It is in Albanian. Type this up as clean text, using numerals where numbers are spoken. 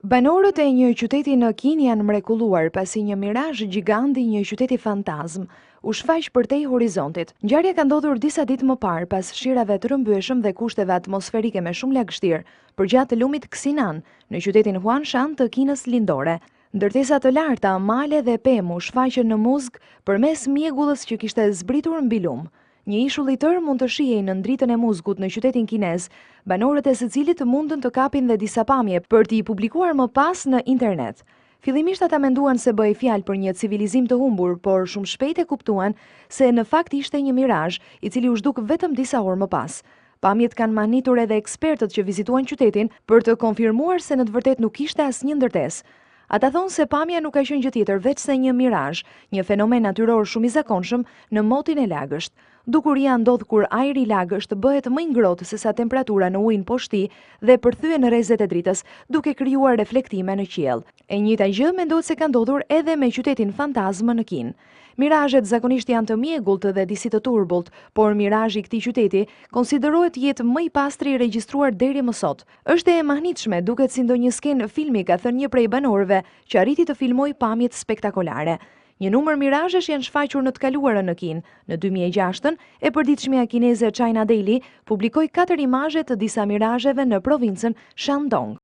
Banorët e një qyteti në Kinë janë mrekulluar pasi një mirazh gjigant i një qyteti fantazm u shfaq përtej horizontit. Ngjarja ka ndodhur disa ditë më parë pas shirave të rrëmbyeshëm dhe kushteve atmosferike me shumë lagështirë përgjatë lumit Xinan në qytetin Huangshan të Kinës Lindore. Ndërtesa të larta, male dhe pemë u shfaqën në muzg përmes mjegullës që kishte zbritur mbi lum. Një ishull i tërë mund të shihej në dritën e muzgut në qytetin kinez, banorët e secilit mundën të kapin dhe disa pamje për t'i publikuar më pas në internet. Fillimisht ata menduan se bëhej fjalë për një civilizim të humbur, por shumë shpejt e kuptuan se në fakt ishte një mirazh, i cili u zhduk vetëm disa orë më pas. Pamjet kanë mahnitur edhe ekspertët që vizituan qytetin për të konfirmuar se në të vërtet nuk ishte asnjë ndërtesë. Ata thonë se pamja nuk ka qenë gjë tjetër veç se një mirazh, një fenomen natyror shumë i zakonshëm në motin e lagësht. Dukuria ndodh kur ajri i lagësht bëhet më i ngrohtë se sa temperatura në ujin poshti dhe përthyen rrezet e dritës, duke krijuar reflektime në qiell. E njëjta gjë mendohet se ka ndodhur edhe me qytetin fantazm në Kinë. Mirazhet zakonisht janë të mjegullt dhe disi të turbullt, por mirazhi i këtij qyteti konsiderohet jetë më i pastri i regjistruar deri më sot. Është e mahnitshme, duket si ndonjë skenë filmi, ka thënë një prej banorëve që arriti të filmojë pamjet spektakolare. Një numër mirazhesh janë shfaqur në të kaluarën në Kinë. Në 2006, e përditshmja kineze China Daily publikoi 4 imazhe të disa mirazheve në provincën Shandong.